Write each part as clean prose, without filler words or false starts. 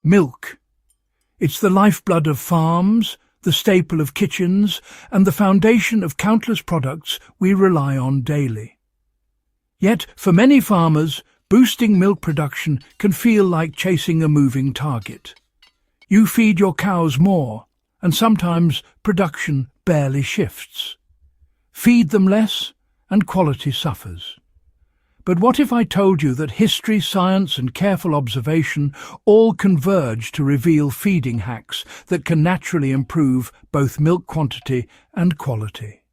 Milk. It's the lifeblood of farms, the staple of kitchens, and the foundation of countless products we rely on daily. Yet, for many farmers, boosting milk production can feel like chasing a moving target. You feed your cows more, and sometimes production barely shifts. Feed them less, and quality suffers. But what if I told you that history, science, and careful observation all converge to reveal feeding hacks that can naturally improve both milk quantity and quality?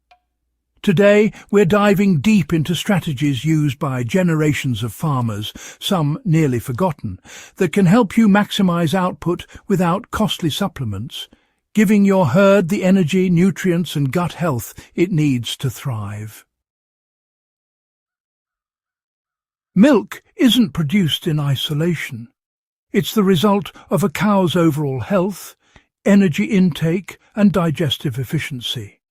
Today, we're diving deep into strategies used by generations of farmers, some nearly forgotten, that can help you maximize output without costly supplements, giving your herd the energy, nutrients, and gut health it needs to thrive. Milk isn't produced in isolation. It's the result of a cow's overall health, energy intake, and digestive efficiency.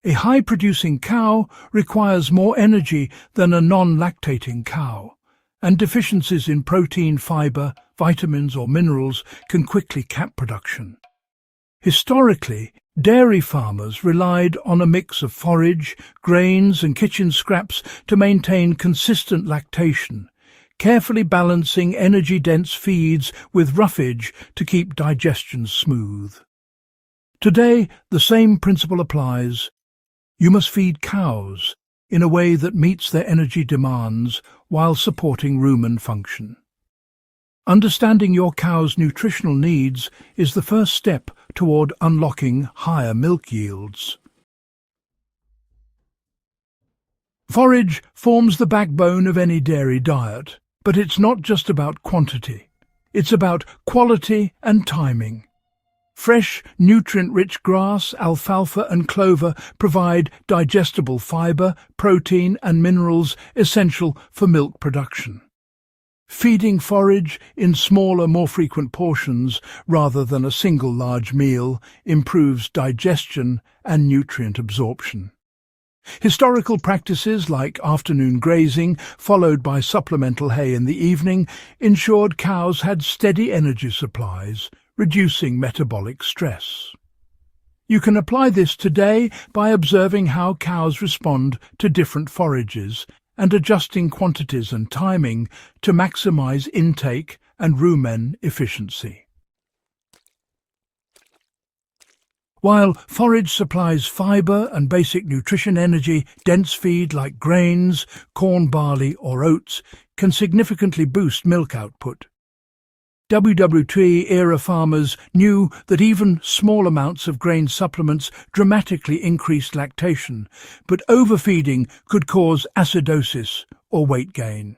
A high-producing cow requires more energy than a non-lactating cow, and deficiencies in protein, fiber, vitamins, or minerals can quickly cap production. Historically, dairy farmers relied on a mix of forage, grains, and kitchen scraps to maintain consistent lactation, carefully balancing energy-dense feeds with roughage to keep digestion smooth. Today, the same principle applies. You must feed cows in a way that meets their energy demands while supporting rumen function. Understanding your cow's nutritional needs is the first step toward unlocking higher milk yields. Forage forms the backbone of any dairy diet, but it's not just about quantity. It's about quality and timing. Fresh, nutrient-rich grass, alfalfa and clover provide digestible fiber, protein and minerals essential for milk production. Feeding forage in smaller, more frequent portions rather than a single large meal improves digestion and nutrient absorption. Historical practices like afternoon grazing, followed by supplemental hay in the evening, ensured cows had steady energy supplies, reducing metabolic stress. You can apply this today by observing how cows respond to different forages and adjusting quantities and timing to maximize intake and rumen efficiency. While forage supplies fiber and basic nutrition energy, dense feed like grains, corn, barley or oats can significantly boost milk output. WWT-era farmers knew that even small amounts of grain supplements dramatically increased lactation, but overfeeding could cause acidosis or weight gain.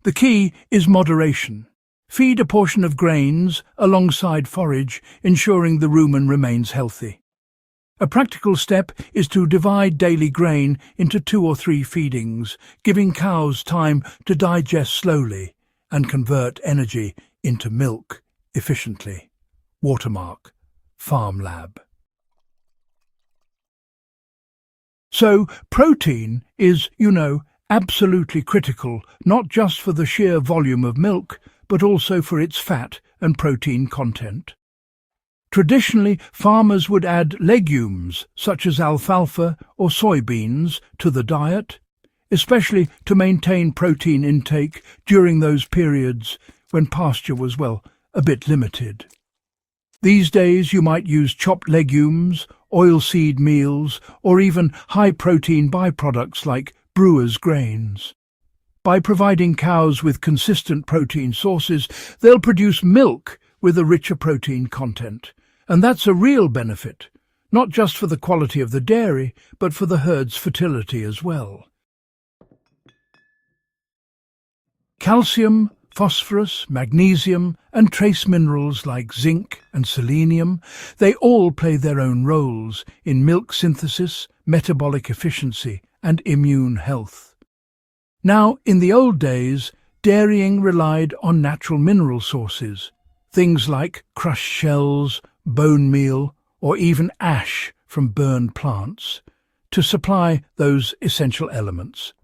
The key is moderation. Feed a portion of grains alongside forage, ensuring the rumen remains healthy. A practical step is to divide daily grain into 2 or 3 feedings, giving cows time to digest slowly and convert energy into milk efficiently. Watermark, Farm Lab. So, protein is, absolutely critical, not just for the sheer volume of milk, but also for its fat and protein content. Traditionally, farmers would add legumes, such as alfalfa or soybeans, to the diet, especially to maintain protein intake during those periods when pasture was, a bit limited. These days you might use chopped legumes, oilseed meals, or even high-protein byproducts like brewer's grains. By providing cows with consistent protein sources, they'll produce milk with a richer protein content. And that's a real benefit, not just for the quality of the dairy, but for the herd's fertility as well. Calcium, phosphorus, magnesium, and trace minerals like zinc and selenium, they all play their own roles in milk synthesis, metabolic efficiency, and immune health. Now, in the old days, dairying relied on natural mineral sources, things like crushed shells, bone meal, or even ash from burned plants, to supply those essential elements.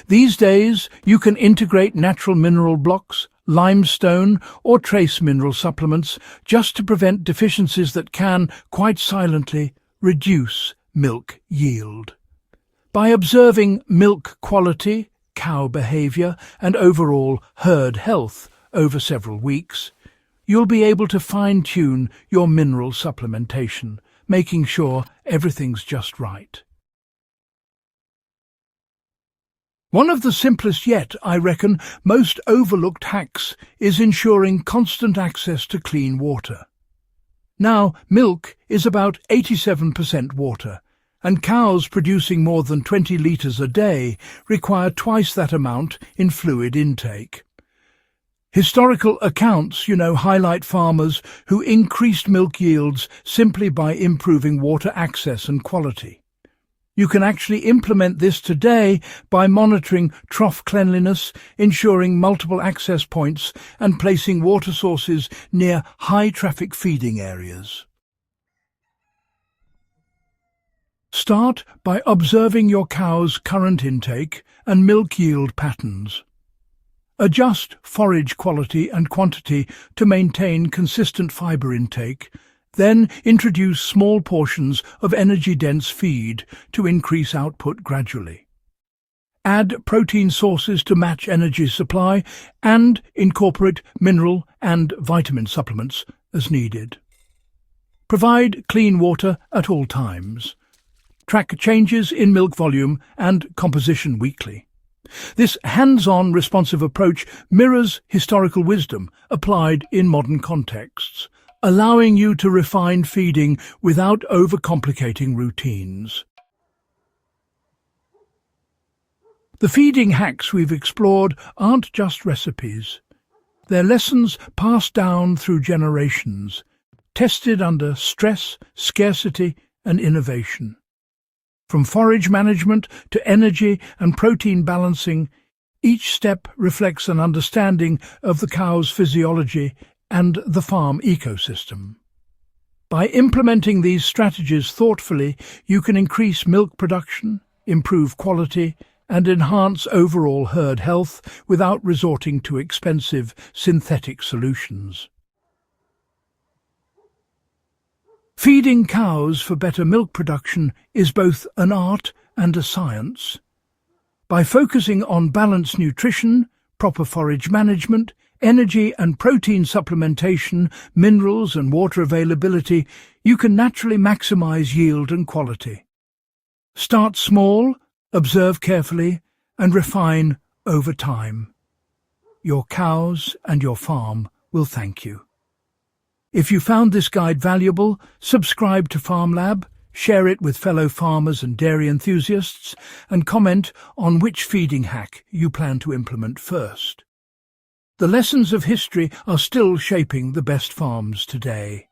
These days, you can integrate natural mineral blocks limestone or trace mineral supplements just to prevent deficiencies that can, quite silently, reduce milk yield. By observing milk quality, cow behaviour and overall herd health over several weeks, you'll be able to fine-tune your mineral supplementation, making sure everything's just right. One of the simplest yet, I reckon, most overlooked hacks is ensuring constant access to clean water. Now, milk is about 87% water, and cows producing more than 20 litres a day require twice that amount in fluid intake. Historical accounts, highlight farmers who increased milk yields simply by improving water access and quality. You can actually implement this today by monitoring trough cleanliness, ensuring multiple access points, and placing water sources near high-traffic feeding areas. Start by observing your cow's current intake and milk yield patterns. Adjust forage quality and quantity to maintain consistent fibre intake. Then introduce small portions of energy-dense feed to increase output gradually. Add protein sources to match energy supply and incorporate mineral and vitamin supplements as needed. Provide clean water at all times. Track changes in milk volume and composition weekly. This hands-on responsive approach mirrors historical wisdom applied in modern contexts, allowing you to refine feeding without overcomplicating routines. The feeding hacks we've explored aren't just recipes. They're lessons passed down through generations, tested under stress, scarcity, and innovation. From forage management to energy and protein balancing, each step reflects an understanding of the cow's physiology and the farm ecosystem. By implementing these strategies thoughtfully, you can increase milk production, improve quality, and enhance overall herd health without resorting to expensive synthetic solutions. Feeding cows for better milk production is both an art and a science. By focusing on balanced nutrition, proper forage management, energy and protein supplementation, minerals and water availability, you can naturally maximize yield and quality. Start small, observe carefully, and refine over time. Your cows and your farm will thank you. If you found this guide valuable, subscribe to FarmLab, share it with fellow farmers and dairy enthusiasts, and comment on which feeding hack you plan to implement first. The lessons of history are still shaping the best farms today.